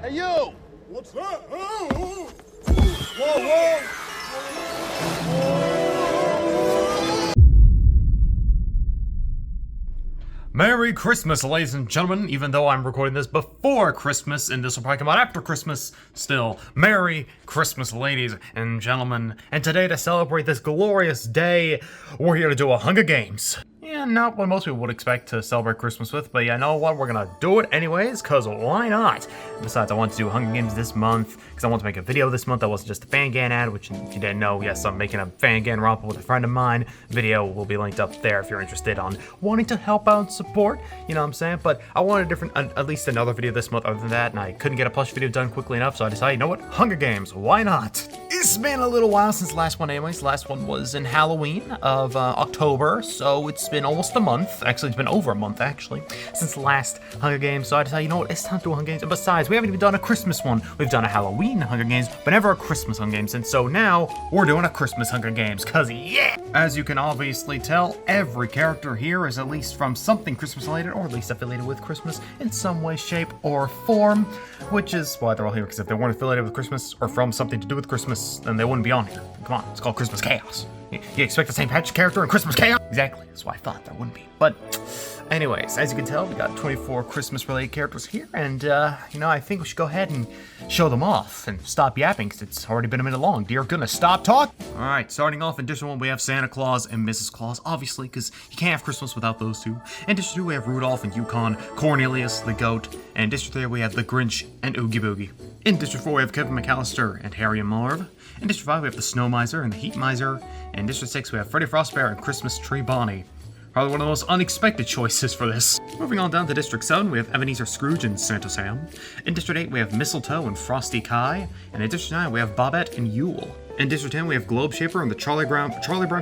Hey, yo! What's that? Oh! Whoa, Merry Christmas, ladies and gentlemen, even though I'm recording this before Christmas, and this will probably come out after Christmas, still, Merry Christmas, ladies and gentlemen. And today, to celebrate this glorious day, we're here to do a Hunger Games. Yeah, not what most people would expect to celebrate Christmas with, but you know what, we're gonna do it anyways, cause why not? Besides, I want to do Hunger Games this month, because I want to make a video this month that wasn't just a Fangan ad, which if you didn't know, yes, I'm making a Fangan romp with a friend of mine. Video will be linked up there if you're interested on wanting to help out and support, you know what I'm saying? But I wanted a different, at least another video this month other than that, and I couldn't get a plush video done quickly enough, so I decided, you know what, Hunger Games, why not? It's been a little while since the last one anyways. The last one was in Halloween of October, so it's been almost a month. Actually, it's been over a month, actually, since the last Hunger Games, so I decided, you know what, it's time to do Hunger Games. And besides, we haven't even done a Christmas one. We've done a Halloween Hunger Games, but never a Christmas Hunger Games, and so now, we're doing a Christmas Hunger Games, cause yeah! As you can obviously tell, every character here is at least from something Christmas related, or at least affiliated with Christmas in some way, shape, or form, which is why they're all here, because if they weren't affiliated with Christmas, or from something to do with Christmas, then they wouldn't be on here. Come on, it's called Christmas Chaos. You expect the same Patrick character in Christmas Chaos? Exactly, that's why I thought there wouldn't be. But anyways, as you can tell, we got 24 Christmas-related characters here, and you know, I think we should go ahead and show them off, and stop yapping, because it's already been a minute long. Dear goodness, stop talking! Alright, starting off in District 1, we have Santa Claus and Mrs. Claus, obviously, because you can't have Christmas without those two. In District 2, we have Rudolph and Yukon, Cornelius, the Goat, and in District 3, we have the Grinch and Oogie Boogie. In District 4, we have Kevin McAllister and Harry and Marv. In District 5, we have the Snow Miser and the Heat Miser. And in District 6, we have Freddy Frostbear and Christmas Tree Bonnie. Probably one of the most unexpected choices for this. Moving on down to District 7, we have Ebenezer Scrooge and Santa Sam. In District 8, we have Mistletoe and Frosty Kai. And in District 9, we have Bobette and Yule. In District 10, we have Globe Shaper and the Charlie Brown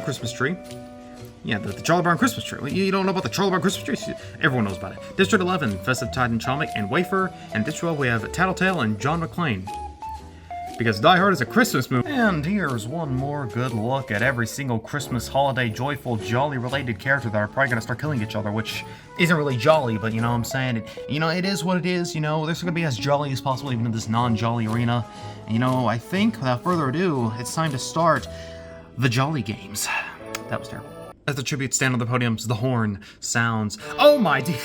Christmas Tree. Yeah, the Charlie Brown Christmas Tree. You don't know about the Charlie Brown Christmas Tree? Everyone knows about it. District 11, Festive Tide and Chomik and Wafer. And District 12, we have Tattletail and John McClane. Because Die Hard is a Christmas movie. And here's one more good look at every single Christmas, holiday, joyful, jolly related character that are probably gonna start killing each other, which isn't really jolly, but you know what I'm saying? It is what it is, you know, they're gonna be as jolly as possible even in this non-jolly arena. And, you know, I think, without further ado, it's time to start the Jolly Games. That was terrible. As the tributes stand on the podiums, the horn sounds. Oh my dear!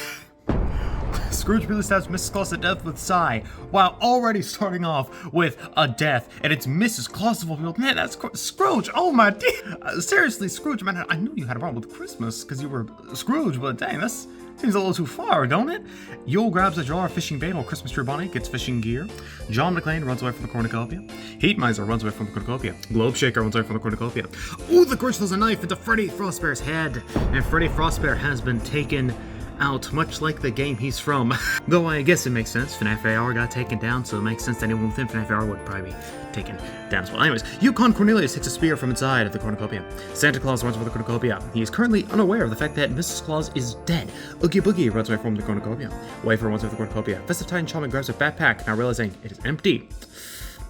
Scrooge really stabs Mrs. Claus to death with Sigh, while already starting off with a death, and it's Mrs. Claus of all people. Man, that's Scrooge! Oh my dear! Seriously, Scrooge, man, I knew you had a problem with Christmas, because you were Scrooge, but dang, that seems a little too far, don't it? Yule grabs a jar of fishing bait while Christmas Tree Bonnie gets fishing gear. John McClane runs away from the cornucopia. Heat Miser runs away from the cornucopia. Globe Shaker runs away from the cornucopia. Ooh, the Grinch throws a knife into Freddy Frostbear's head, and Freddy Frostbear has been taken out, much like the game he's from. Though I guess it makes sense, FNAF AR got taken down, so it makes sense that anyone within FNAF AR would probably be taken down as well. Anyways, Yukon Cornelius takes a spear from inside of the cornucopia. Santa Claus runs over the cornucopia. He is currently unaware of the fact that Mrs. Claus is dead. Oogie Boogie runs away from the cornucopia. Wafer runs away from the cornucopia. Festive Tide and Chomik grabs a backpack, now realizing it is empty.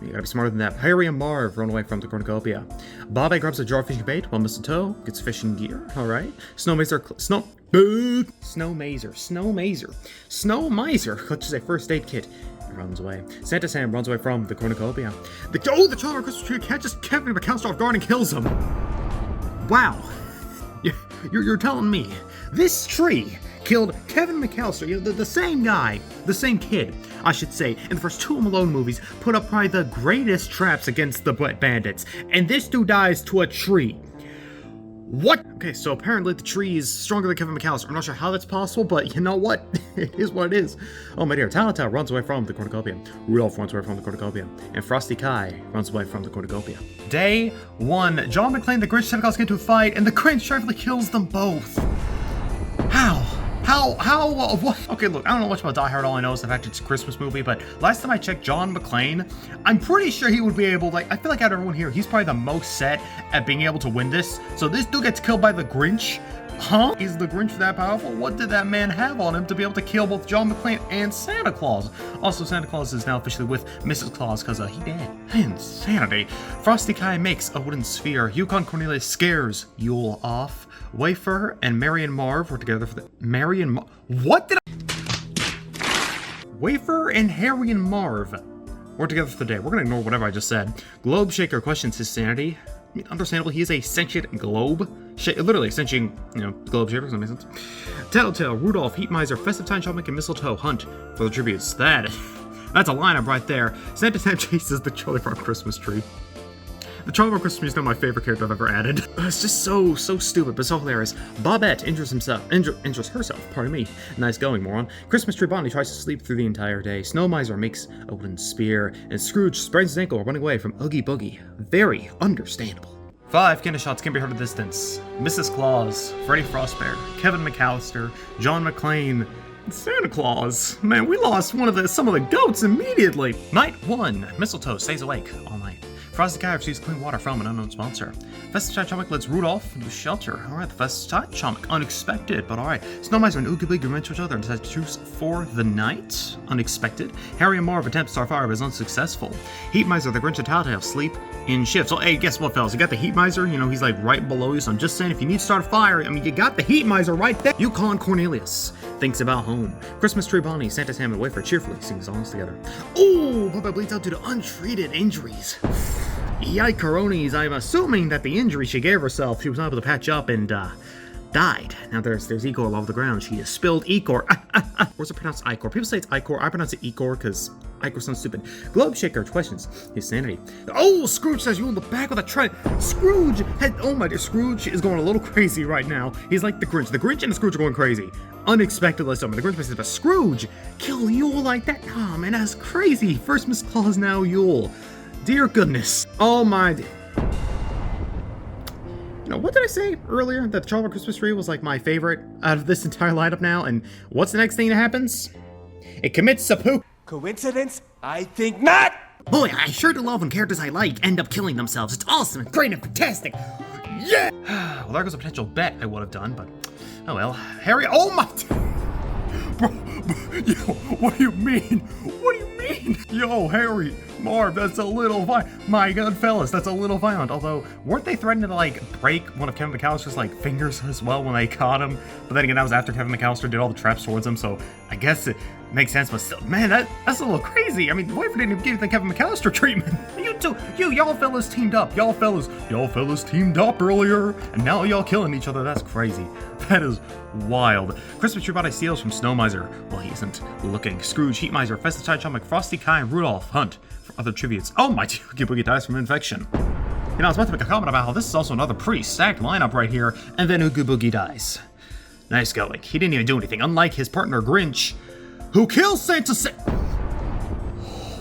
You gotta be smarter than that. Harry and Marv run away from the cornucopia. Bobby grabs a jar of fishing bait while Mistletoe gets fishing gear. Alright. Snow Miser, Snow clutches a first aid kit and runs away. Santa Sam runs away from the cornucopia. The Charlie Christmas Tree catches Kevin McAllister off guard and kills him. Wow. You're telling me this tree killed Kevin McAllister, you know, the same guy, the same kid, I should say, in the first two Home Alone movies, put up probably the greatest traps against the bandits, and this dude dies to a tree. What? Okay, so apparently the tree is stronger than Kevin McAllister. I'm not sure how that's possible, but you know what? It is what it is. Oh my dear, Tattletail runs away from the cornucopia. Rudolph runs away from the cornucopia. And Frosty Kai runs away from the cornucopia. Day 1. John McClane, the Grinch, Santa Claus get into a fight, and the Grinch tragically kills them both. How? What? Okay, look, I don't know much about Die Hard. All I know is the fact it's a Christmas movie, but last time I checked John McClane, I'm pretty sure he would be able, I feel like out of everyone here, he's probably the most set at being able to win this. So this dude gets killed by the Grinch? Huh? Is the Grinch that powerful? What did that man have on him to be able to kill both John McClane and Santa Claus? Also, Santa Claus is now officially with Mrs. Claus because he dead. Insanity. Frosty Kai makes a wooden sphere. Yukon Cornelius scares Yule off. Wafer and Mary and Marv were together for the... What did I... Wafer and Harry and Marv work together for the day. We're gonna ignore whatever I just said. Globe Shaker questions his sanity. I mean, understandable, he is a sentient globe. Literally a sentient, globe shaker, does that make sense? Tattletail, Rudolph, Heat Miser, Festive Time Chomik, and Mistletoe hunt for the tributes. That's a lineup right there. Santa Sam chases the Charlie Brown Christmas tree. The Charlie Brown Christmas tree is not my favorite character I've ever added. It's just so stupid, but so hilarious. Bobette injures herself, pardon me. Nice going, moron. Christmas tree Bonnie tries to sleep through the entire day. Snow Miser makes a wooden spear, and Scrooge sprains his ankle running away from Oogie Boogie. Very understandable. 5 candy shots can be heard at a distance. Mrs. Claus, Freddy Frostbear, Kevin McAllister, John McClane, Santa Claus. Man, we lost some of the goats immediately. Night 1. Mistletoe stays awake all night. Frosty Guy receives clean water from an unknown sponsor. Festive Time Chomik lets Rudolph into shelter. Alright, the Festive Time Chomik. Unexpected, but alright. Snow Miser and Oogie Boogie run to each other and decide to truce for the night. Unexpected. Harry and Marv attempt to start fire but is unsuccessful. Heat Miser, the Grinch, and Tattletail sleep in shifts. So, hey, guess what, fellas? You got the Heat Miser, he's like right below you, so I'm just saying, if you need to start a fire, you got the Heat Miser right there. Yukon Cornelius thinks about home. Christmas tree Bonnie, Santa Sam, and Wafer cheerfully sing songs together. Oh, Papa bleeds out due to untreated injuries. Yikes, I'm assuming that the injury she gave herself, she was not able to patch up and, died. Now there's Ecor all over the ground. She has spilled Ecor. Where's it pronounced Icor? People say it's Icor. I pronounce it Ecor because Icor sounds stupid. Globe Shaker questions his sanity. Oh, Scrooge says you in the back with a trident. Oh my dear, Scrooge is going a little crazy right now. He's like the Grinch. The Grinch and the Scrooge are going crazy. Unexpectedly so. The Grinch says, but Scrooge, kill Yule like that? Nah, man, that's crazy. First Miss Claus, now Yule. Dear goodness. Oh my dear. What did I say earlier? That the Charlie Brown Christmas tree was like my favorite out of this entire lineup now, and what's the next thing that happens? It commits seppuku. Coincidence? I think not! Boy, I sure do love when characters I like end up killing themselves. It's awesome and great and fantastic. Yeah! Well, there goes a potential bet I would have done, but oh well. Harry, oh my... Bro, yo, what do you mean? What do you mean? Yo, Harry, Marv, that's a little violent. My god, fellas, that's a little violent. Although, weren't they threatening to, break one of Kevin McAllister's, fingers as well when they caught him? But then again, that was after Kevin McAllister did all the traps towards him, so I guess it makes sense, but still, man, that's a little crazy. I mean, the boyfriend didn't even give you the Kevin McAllister treatment. Y'all fellas teamed up. Y'all fellas teamed up earlier, and now y'all killing each other. That's crazy. That is wild. Christmas tree Bonnie steals from Snow Miser. Well, he isn't looking. Scrooge, Heat Miser, Festive Time Chomik, Frosty Kai, and Rudolph hunt for other tributes. Oh my, Oogie Boogie dies from infection. I was about to make a comment about how this is also another pretty stacked lineup right here, and then Oogie Boogie dies. Nice going. He didn't even do anything, unlike his partner Grinch, who kills Santa Sam.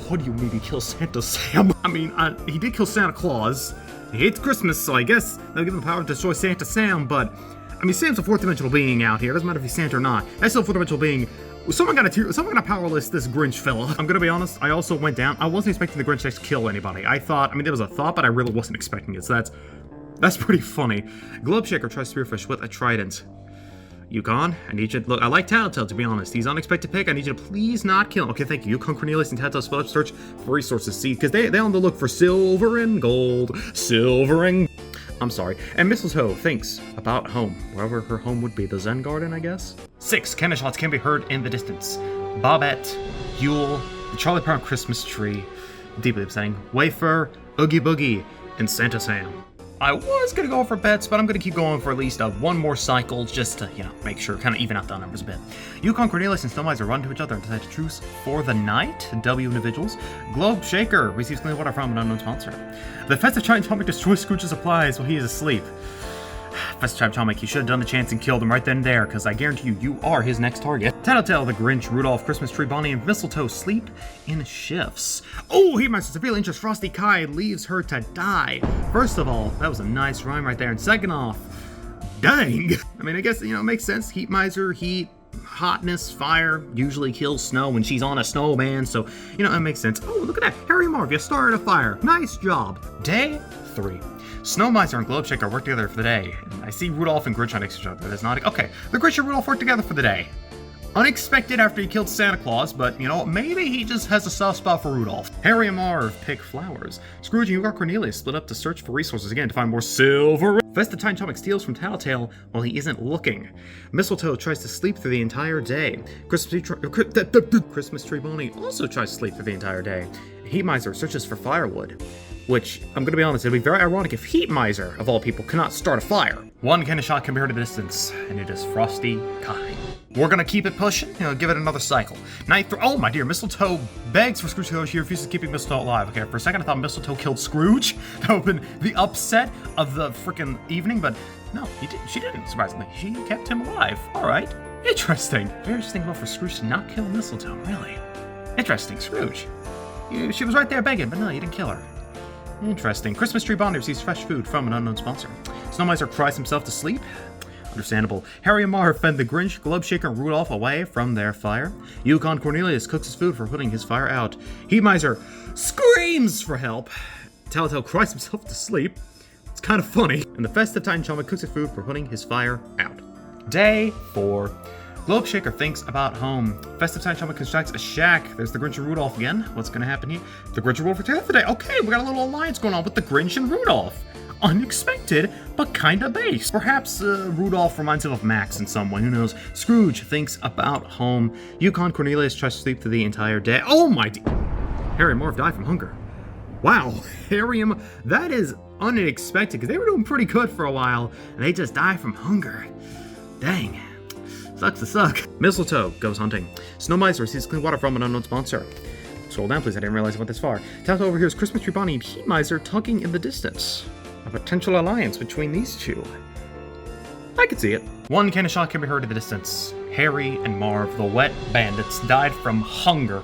What do you mean he kills Santa Sam? I mean, he did kill Santa Claus. He hates Christmas, so I guess they'll give him the power to destroy Santa Sam, but I mean, Sam's a fourth-dimensional being out here. Doesn't matter if he's Santa or not. That's still a fourth-dimensional being. Someone gotta powerless this Grinch fella. I'm gonna be honest, I also went down. I wasn't expecting the Grinch to kill anybody. There was a thought, but I really wasn't expecting it, so that's pretty funny. Globe Shaker tries Spearfish with a trident. Yukon, I need you to look. I like Tattletail, to be honest. He's unexpected pick. I need you to please not kill him. Okay, thank you. Yukon, Cornelius, and Tattletail split up search for resources. See, because they on the look for silver and gold. I'm sorry. And Mistletoe thinks about home, wherever her home would be. The Zen Garden, I guess? 6 cannon shots can be heard in the distance. Bobette, Yule, the Charlie Brown Christmas tree, deeply upsetting, Wafer, Oogie Boogie, and Santa Sam. I was gonna go for bets, but I'm gonna keep going for at least one more cycle just to, make sure, kind of even out the numbers a bit. Yukon, Cornelius, and Snow Miser run to each other and decide to truce for the night. W individuals. Globe Shaker receives clean water from an unknown sponsor. The Festive Time Chomik destroys Scrooge's supplies while he is asleep. Festive Time Chomik, you should have done the chance and killed him right then and there, because I guarantee you are his next target. Tattletail, the Grinch, Rudolph, Christmas tree Bonnie, and Mistletoe sleep in shifts. Oh, he must severely injures Frosty Kai and leaves her to die. First of all, that was a nice rhyme right there, and second off, dang. I mean, I guess, it makes sense. Heat Miser, heat, hotness, fire usually kills snow when she's on a snowman, so, it makes sense. Oh, look at that. Harry and Marv, you started a fire. Nice job. Day 3. Snow Miser and Globe Shaker work together for the day. I see Rudolph and Grinch on next to each other. That's not... Okay, the Grinch and Rudolph work together for the day. Unexpected after he killed Santa Claus, but, you know, maybe he just has a soft spot for Rudolph. Harry and Marv pick flowers. Scrooge and Hugo Cornelius split up to search for resources again to find more silver. Festive Time Chomix steals from Tattletail while he isn't looking. Mistletoe tries to sleep through the entire day. Christmas Tree Bonnie also tries to sleep through the entire day. Heat Miser searches for firewood. Which, I'm gonna be honest, it'd be very ironic if Heat Miser, of all people, cannot start a fire. One cannon shot can be heard at a distance, and it is Frosty kind. We're gonna keep it pushing, give it another cycle. Oh my dear, Mistletoe begs for Scrooge to go. She refuses to keep Mistletoe alive. Okay, for a second I thought Mistletoe killed Scrooge. That would have been the upset of the freaking evening, but no, she didn't, surprisingly. She kept him alive. Alright, interesting. Very interesting for Scrooge to not kill Mistletoe, really. Interesting, Scrooge. She was right there begging, but no, you didn't kill her. Interesting. Christmas Tree Bonnie receives fresh food from an unknown sponsor. Snow Miser cries himself to sleep. Understandable. Harry and Marv fend the Grinch, Globe Shaker, and Rudolph away from their fire. Yukon Cornelius cooks his food for putting his fire out. Heat Miser screams for help. Tattletail cries himself to sleep. It's kind of funny. And the Festive Time Chomix cooks his food for putting his fire out. Day 4. Globe Shaker thinks about home. Festive Time Chomix constructs a shack. There's the Grinch and Rudolph again. What's going to happen here? The Grinch and Rudolph return today. Okay, we got a little alliance going on with the Grinch and Rudolph. Unexpected, but kinda base. Perhaps Rudolph reminds him of Max in some way, who knows. Scrooge thinks about home. Yukon Cornelius tries to sleep through the entire day. Oh my Harry and Marv die from hunger. Wow, Harry and that is unexpected, because they were doing pretty good for a while, and they just die from hunger. Dang. Sucks to suck. Mistletoe goes hunting. Snow Miser receives clean water from an unknown sponsor. Scroll down, please. I didn't realize I went this far. Tattletail overhears Christmas Tree Bonnie and Heat Miser talking in the distance. A potential alliance between these two. I could see it. One cannon shot can be heard in the distance. Harry and Marv, the wet bandits, died from hunger.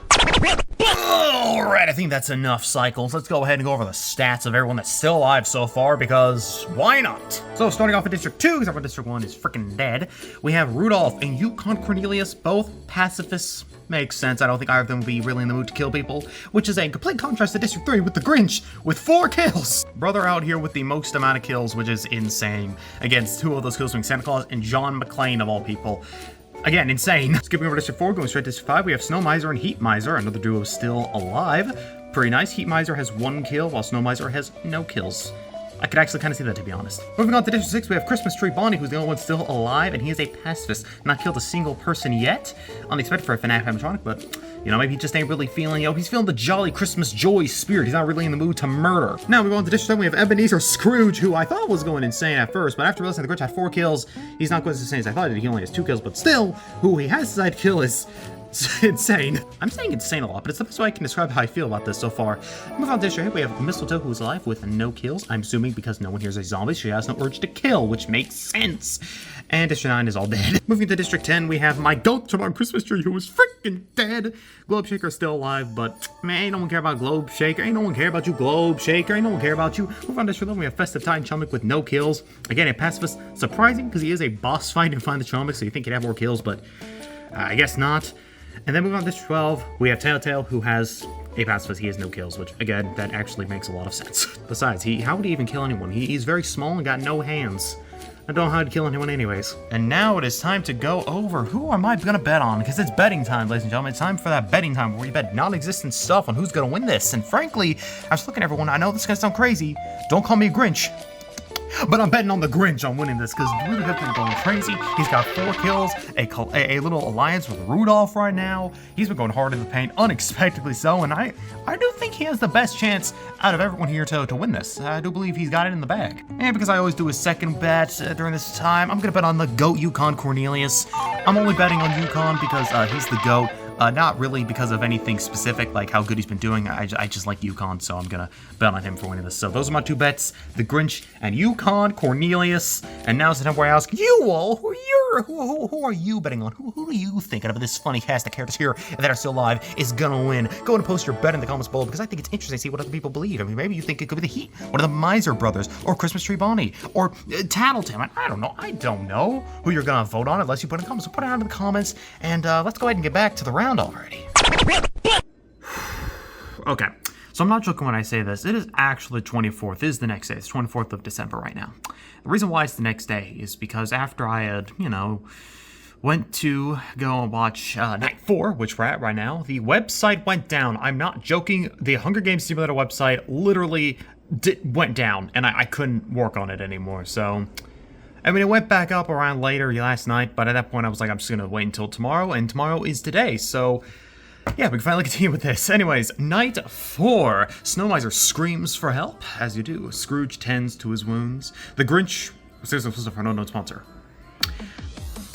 Alright, I think that's enough cycles. Let's go ahead and go over the stats of everyone that's still alive so far, because why not? So, starting off in District 2, because everyone in District 1 is freaking dead, we have Rudolph and Yukon Cornelius, both pacifists. Makes sense. I don't think either of them will be really in the mood to kill people, which is a complete contrast to District 3 with the Grinch with 4 kills. Brother out here with the most amount of kills, which is insane. Against 2 of those kills being Santa Claus and John McClane of all people. Again, insane. Skipping over to District 4, going straight to District 5, we have Snow Miser and Heat Miser. Another duo is still alive. Pretty nice. Heat Miser has 1 kill, while Snow Miser has no kills. I could actually kind of see that, to be honest. Moving on to District 6, we have Christmas Tree Bonnie, who's the only one still alive, and he is a pacifist. Not killed a single person yet. Unexpected for a FNAF animatronic, but, maybe he just ain't really feeling, he's feeling the jolly Christmas joy spirit. He's not really in the mood to murder. Now, we go on to District 7, we have Ebenezer Scrooge, who I thought was going insane at first, but after realizing the Grinch had 4 kills, he's not going as insane as I thought he did. He only has 2 kills, but still, who he has decided to kill is insane. I'm saying insane a lot, but it's the best way I can describe how I feel about this so far. Move on to District 8, we have Mistletoe, who is alive with no kills. I'm assuming because no one hears a zombie, she has no urge to kill, which makes sense. And District 9 is all dead. Moving to District 10, we have my goat on Christmas tree, who is freaking dead. Globe Shaker is still alive, but man, ain't no one care about Globe Shaker. Ain't no one care about you, Globe Shaker. Ain't no one care about you. Move on to District 11, we have Festive Time Chomix with no kills. Again, a pacifist. Surprising, because he is a boss fight and find the Chomix, so you think he'd have more kills, but I guess not. And then moving on to District 12, we have Tattletail, who has a pacifist. He has no kills, which, again, that actually makes a lot of sense. Besides, how would he even kill anyone? He's very small and got no hands. I don't know how to kill anyone anyways. And now it is time to go over who am I gonna bet on, because it's betting time, ladies and gentlemen. It's time for that betting time where we bet non-existent stuff on who's gonna win this. And frankly, I was looking at everyone, I know this is gonna sound crazy. Don't call me a Grinch. But I'm betting on the Grinch on winning this, because really has been going crazy. He's got 4 kills, a little alliance with Rudolph right now. He's been going hard in the paint, unexpectedly so, and I do think he has the best chance out of everyone here to win this. I do believe he's got it in the bag. And because I always do a second bet during this time, I'm going to bet on the GOAT Yukon Cornelius. I'm only betting on Yukon because he's the GOAT. Not really because of anything specific, like how good he's been doing. I just like Yukon, so I'm gonna bet on him for winning this. So those are my 2 bets, the Grinch and Yukon Cornelius. And now's the time where I ask you all, who are you betting on? Who do you think out of this funny cast of characters here that are still alive is gonna win? Go and post your bet in the comments below, because I think it's interesting to see what other people believe. I mean, maybe you think it could be the Heat, one of the Miser brothers, or Christmas Tree Bonnie, or Tattletail. I don't know. I don't know who you're gonna vote on unless you put it in the comments. So put it out in the comments, and let's go ahead and get back to the round already. Okay, so I'm not joking when I say this. It is actually 24th. It is the next day. It's 24th of December right now. The reason why it's the next day is because after I had, went to go and watch Night 4, which we're at right now. The website went down. I'm not joking. The Hunger Games Simulator website literally went down, and I couldn't work on it anymore. So, I mean, it went back up around later last night, but at that point I was like, I'm just going to wait until tomorrow, and tomorrow is today. So, yeah, we can finally continue with this. Anyways, Night 4. Snow Miser screams for help, as you do. Scrooge tends to his wounds. The Grinch... Seriously, this is for an unknown sponsor.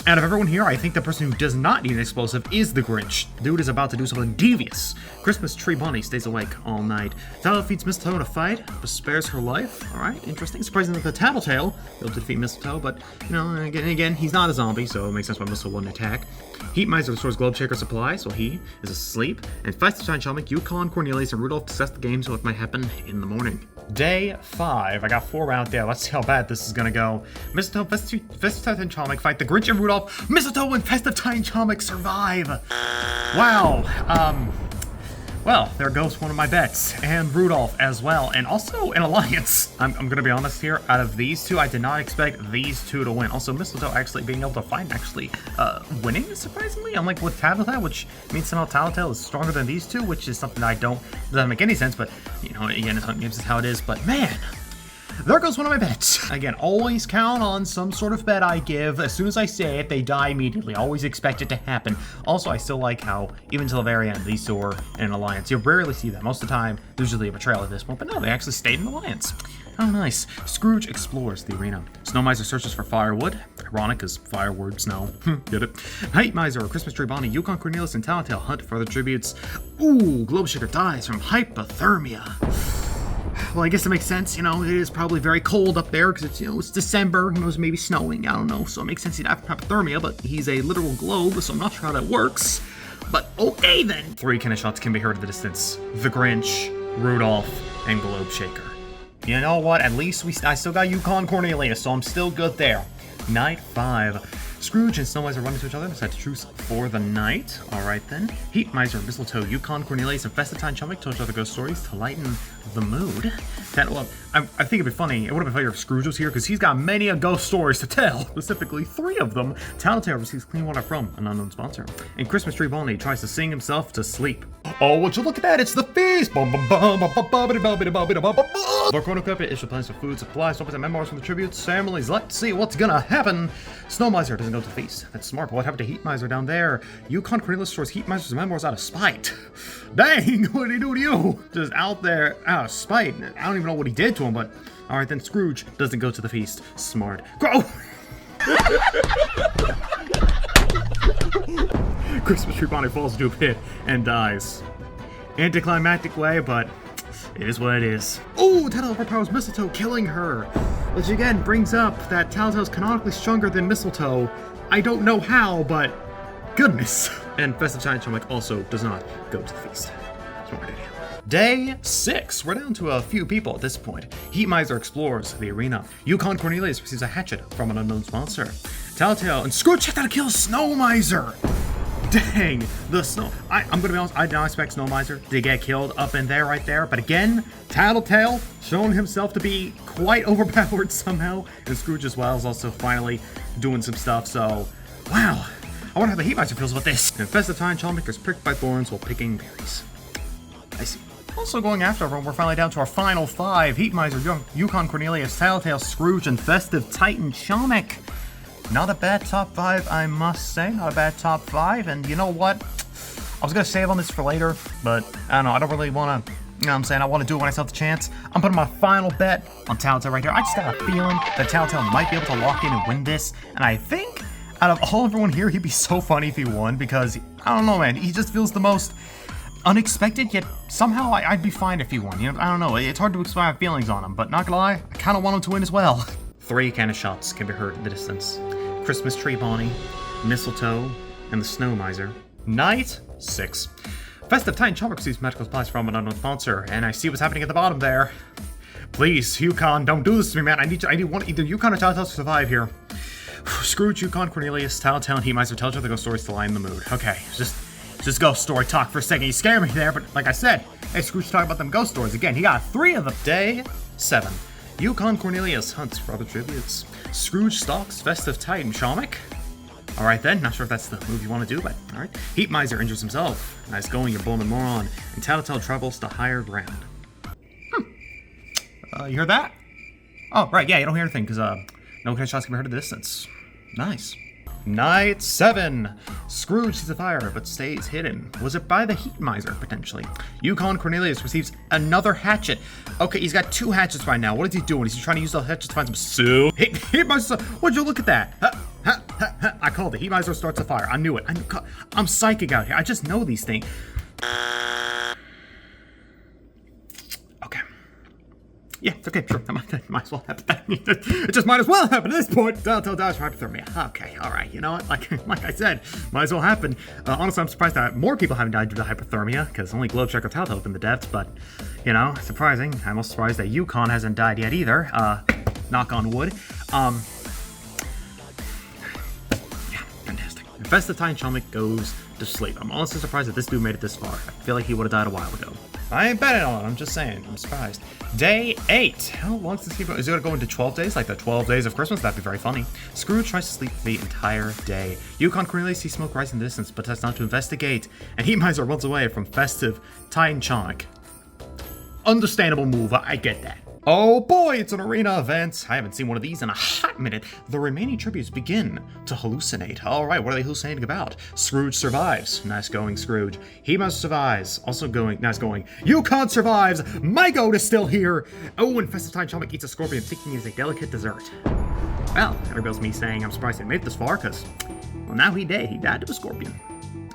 Out of everyone here, I think the person who does not need an explosive is the Grinch. The dude is about to do something devious. Christmas Tree Bunny stays awake all night. Tattletail defeats Mistletoe in a fight, but spares her life. Alright, interesting. Surprising that the Tattletail be able to defeat Mistletoe, but, you know, again, he's not a zombie, so it makes sense why Mistletoe wouldn't attack. Heat Miser restores Globe Shaker supplies while he is asleep. And Festive Time shall make Yukon, Cornelius, and Rudolph discuss the game so it might happen in the morning. Day 5. I got 4 out there. Let's see how bad this is gonna go. Mistletoe, Festive Time and Chalmik fight the Grinch and Rudolph. Mistletoe and Festive Time and Chalmik survive. Wow. Well, there goes one of my bets, and Rudolph as well, and also an alliance. I'm gonna be honest here, out of these two, I did not expect these two to win. Also, Mistletoe actually being able to fight and actually winning, surprisingly, unlike with Tattletail, which means somehow Tattletail is stronger than these two, which is something that doesn't make any sense, but, you know, again, it's Hunger Games is how it is, but man, there goes one of my bets. Again, always count on some sort of bet I give. As soon as I say it, they die immediately. Always expect it to happen. Also, I still like how, even till the very end, these two are in an alliance. You rarely see that. Most of the time, there's usually a betrayal at this point, but no, they actually stayed in an alliance. Oh, nice. Scrooge explores the arena. Snow Miser searches for firewood. Ironic, because firewood, snow. Get it? Night Miser, Christmas Tree Bonnie, Yukon, Cornelius, and Tattletail hunt for other tributes. Ooh, Globe Shaker dies from hypothermia. Well, I guess it makes sense, you know, it is probably very cold up there because it's, you know, it's December, who knows, maybe snowing, I don't know, so it makes sense he'd have hypothermia, but he's a literal globe, so I'm not sure how that works, but okay then. 3 cannon shots can be heard in the distance. The Grinch, Rudolph, and Globe Shaker. You know what, at least I still got Yukon Cornelius, so I'm still good there. Night 5. Scrooge and Snow Miser run into each other, decide to truce for the night. Alright then. Heat Miser, Mistletoe, Yukon, Cornelius, and Festive Time Chummick tell each other ghost stories to lighten the mood. Well, I think it'd be funny. It would have been funnier if Scrooge was here, because he's got many a ghost stories to tell. Specifically, 3 of them. Tattletail receives clean water from an unknown sponsor. And Christmas Tree Bonnie tries to sing himself to sleep. Oh, would you look at that? It's the feast! The cornucopia issue plans for food, supplies, stories, and memoirs from the tributes, families. Let's see what's gonna happen. Snow Miser doesn't go to the feast. That's smart, but what happened to Heat Miser down there? Yukon Cornelius stores Heat Miser's memoirs out of spite. Dang, what did he do to you? Just out there, out of spite. I don't even know what he did to him, but... Alright, then Scrooge doesn't go to the feast. Smart. Grow! Christmas Tree Bonnie falls into a pit and dies. Anticlimactic way, but it is what it is. Ooh, Tattletail overpowers Mistletoe, killing her. Which again brings up that Tattletail's canonically stronger than Mistletoe. I don't know how, but goodness. And Festive Time Chummick also does not go to the feast. Smart idea. Day 6. We're down to a few people at this point. Heat Miser explores the arena. Yukon Cornelius receives a hatchet from an unknown sponsor. Tattletail and Scrooge check out to kill Snow Miser. Dang, the snow. I'm gonna be honest, I did not expect Snow Miser to get killed up in there right there. But again, Tattletail shown himself to be quite overpowered somehow. And Scrooge as well is also finally doing some stuff. So, wow. I wonder how the Heat Miser feels about this. And Festive Time Challmaker is pricked by thorns while picking berries. I see. Also going after everyone, we're finally down to our final 5. Heat Miser, Yukon Cornelius, Tattletail, Scrooge, and Festive Titan Chommick. Not a bad top 5, I must say. Not a bad top 5. And you know what? I was going to save on this for later, but I don't know. I don't really want to, you know what I'm saying? I want to do it when I still have the chance. I'm putting my final bet on Tattletail right here. I just got a feeling that Tattletail might be able to lock in and win this. And I think out of all everyone here, he'd be so funny if he won because, I don't know, man. He just feels the most unexpected, yet somehow I'd be fine if he won. You know, I don't know. It's hard to explain my feelings on him, but not gonna lie, I kind of want him to win as well. 3 cannon shots can be heard in the distance. Christmas Tree Bonnie, Mistletoe, and the Snow Miser. Night 6. Festive Titan Chommick receives magical supplies from an unknown sponsor, and I see what's happening at the bottom there. Please, Yukon, don't do this to me, man. I need either Yukon or Tattletail to survive here. Scrooge, Yukon, Cornelius, Tattletail, and Heat Miser tell each other ghost stories to lighten the mood. Okay, just ghost story talk for a second. You scare me there, but like I said, hey, Scrooge talking about them ghost stories again. He got 3 of them. Day 7. Yukon Cornelius hunts for other tributes. Scrooge stalks Festive Titan Chommick. Alright then, not sure if that's the move you want to do, but alright. Heat Miser injures himself. Nice going, you're blowing moron. And Tattletail travels to higher ground. You heard that? Oh, right, yeah, you don't hear anything, because, no kind of shots can be heard at a distance. Nice. Night 7. Scrooge sees a fire, but stays hidden. Was it by the Heat Miser, potentially? Yukon Cornelius receives another hatchet. Okay, he's got 2 hatchets right now. What is he doing? Is he trying to use the hatchets to find some soup? Heat Miser, would you look at that? I called it. Heat Miser starts a fire. I knew it. I'm psychic out here. I just know these things. Okay. Yeah, it's okay, sure. That might as well happen. It just might as well happen at this point. Tattletail dies from hypothermia. Okay, alright, you know what? Like I said, might as well happen. Honestly, I'm surprised that more people haven't died due to hypothermia, because only Globechecker Tattletail have been the deaths, but, you know, surprising. I'm also surprised that Yukon hasn't died yet either. Knock on wood. Yeah, fantastic. Festive Time Chomik goes to sleep. I'm honestly surprised that this dude made it this far. I feel like he would have died a while ago. I ain't betting on it, I'm just saying. I'm surprised. Day 8. How long does this keep going? Is it going to go into 12 days? Like the 12 days of Christmas? That'd be very funny. Scrooge tries to sleep the entire day. Yukon Cornelius sees smoke rise in the distance, but decides not to investigate. And Heat Miser runs away from festive Titan Chonic. Understandable move, I get that. Oh boy, it's an arena event. I haven't seen one of these in a hot minute. The remaining tributes begin to hallucinate. Alright, what are they hallucinating about? Scrooge survives. Nice going, Scrooge. Heat Miser survives. Also going, nice going. Yukon survives. My goat is still here. Oh, and Festive Time Chomik eats a scorpion, thinking it's a delicate dessert. Well, there goes me saying I'm surprised he made it this far, because, well, now he did. He died to a scorpion.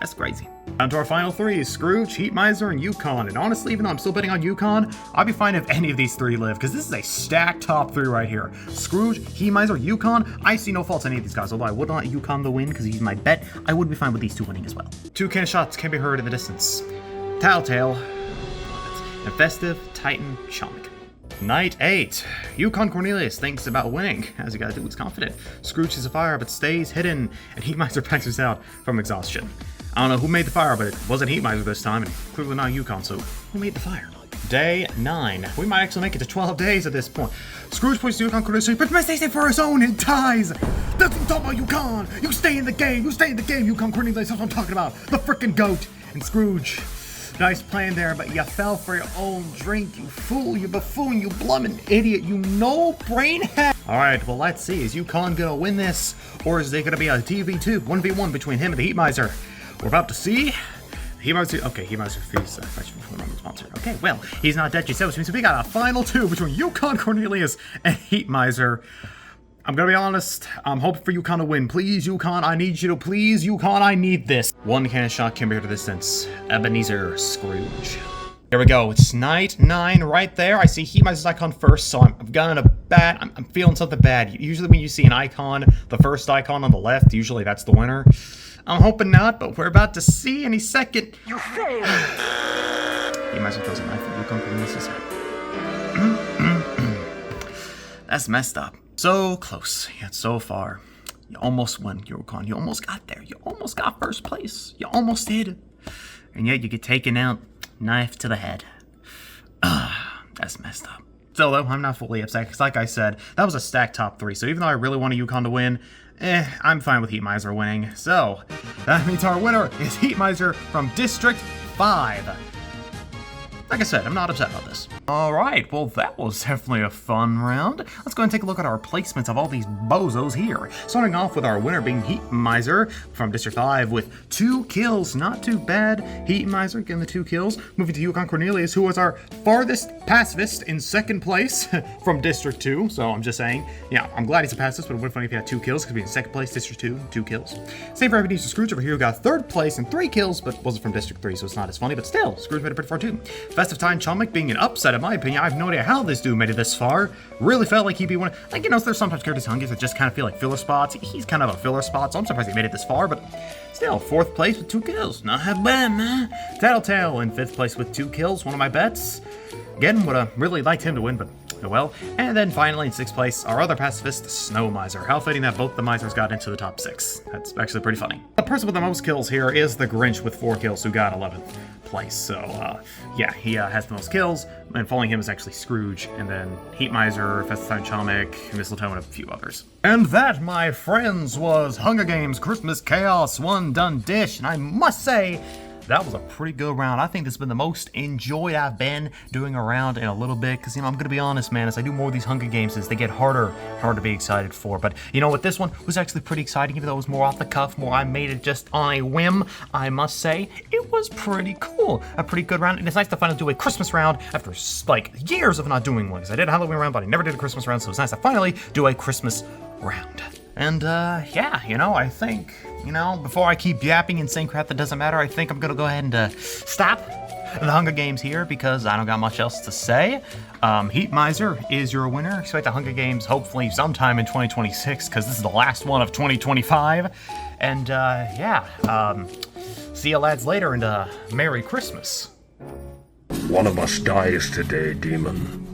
That's crazy. Down to our final 3, Scrooge, Heat Miser, and Yukon. And honestly, even though I'm still betting on Yukon, I'll be fine if any of these 3 live, because this is a stacked top 3 right here. Scrooge, Heat Miser, Yukon. I see no faults in any of these guys, although I would not Yukon the win, because he's my bet. I would be fine with these 2 winning as well. 2 cannon shots can be heard in the distance. Tattletail, and Festive Titan Chomik. Night 8. Yukon Cornelius thinks about winning. As he gotta do, he's confident. Scrooge sees a fire, but stays hidden, and Heat Miser passes out from exhaustion. I don't know who made the fire, but it wasn't Heat Miser this time, and clearly not Yukon, so who made the fire? Day 9. We might actually make it to 12 days at this point. Scrooge points to Yukon Cornelius, but mistakes it for his own and dies! That's what I'm talking about, Yukon! You stay in the game! You stay in the game, Yukon Cornelius! That's what I'm talking about! The frickin' goat! And Scrooge, nice plan there, but you fell for your own drink, you fool, you buffoon, you blummin' idiot, you no-brain head! Alright, well let's see, is Yukon gonna win this? Or is there gonna be a 2v2, 1v1 between him and the Heat Miser? We're about to see. Heat Miser, okay, Heat Miser fees from the sponsor. Okay, well, he's not dead, so we got a final 2 between Yukon Cornelius and Heat Miser. I'm gonna be honest, I'm hoping for Yukon to win. Please, Yukon, I need you to, please, Yukon, I need this. 1 cannon shot can be heard at a distance. Ebenezer Scrooge. Here we go, it's night 9 right there. I see Heat Miser's icon first, so I'm gonna bet, I'm feeling something bad. Usually when you see an icon, the first icon on the left, usually that's the winner. I'm hoping not, but we're about to see any second. You failed! Heat Miser throws a knife at Yukon Cornelius' head. That's messed up. So close, yet so far. You almost won, Yukon. You almost got there. You almost got first place. You almost did. And yet you get taken out, knife to the head. That's messed up. Still though, I'm not fully upset, because like I said, that was a stacked top 3, so even though I really wanted Yukon to win, I'm fine with Heat Miser winning. So, that means our winner is Heat Miser from District 5. Like I said, I'm not upset about this. Alright, well that was definitely a fun round. Let's go ahead and take a look at our placements of all these bozos here. Starting off with our winner being Heat Miser from District 5 with 2 kills. Not too bad. Heat Miser getting the 2 kills. Moving to Yukon Cornelius, who was our farthest pacifist in 2nd place from District 2. So I'm just saying, yeah, I'm glad he's a pacifist, but it would be funny if he had 2 kills, because he'd be in 2nd place, District 2, 2 kills. Same for Ebenezer Scrooge over here, who got 3rd place and 3 kills, but wasn't from District 3, so it's not as funny, but still, Scrooge made it pretty far too. Festive Time Chomik being an upset, in my opinion. I have no idea how this dude made it this far. Really felt like he'd be one. Like, you know, there's sometimes characters Hungies that just kind of feel like filler spots. He's kind of a filler spot, so I'm surprised he made it this far, but still, 4th place with 2 kills. Not bad, man. Tattletail in 5th place with 2 kills, one of my bets. Again, would have really liked him to win, but Oh well. And then finally in 6th place, our other pacifist, Snow Miser. How fitting that both the Misers got into the top 6. That's actually pretty funny. The person with the most kills here is the Grinch with 4 kills, who got 11th place. So, yeah, he has the most kills, and following him is actually Scrooge, and then Heat Miser, Festive Chommick, Mistletoe, and a few others. And that, my friends, was Hunger Games Christmas Chaos One Done Dish, and I must say, that was a pretty good round. I think this has been the most enjoyed I've been doing a round in a little bit, because, I'm going to be honest, man, as I do more of these Hunger Games, they get harder to be excited for. But you know what, this one was actually pretty exciting, even though it was more off the cuff, more I made it just on a whim, I must say. It was pretty cool. A pretty good round, and it's nice to finally do a Christmas round after, like, years of not doing one, because I did a Halloween round, but I never did a Christmas round, so it's nice to finally do a Christmas round. And, yeah, I think, before I keep yapping and saying crap that doesn't matter, I think I'm gonna go ahead and, stop the Hunger Games here, because I don't got much else to say. Heat Miser is your winner. Expect the Hunger Games hopefully sometime in 2026, because this is the last one of 2025. And, yeah, see you lads later, and, Merry Christmas. One of us dies today, demon.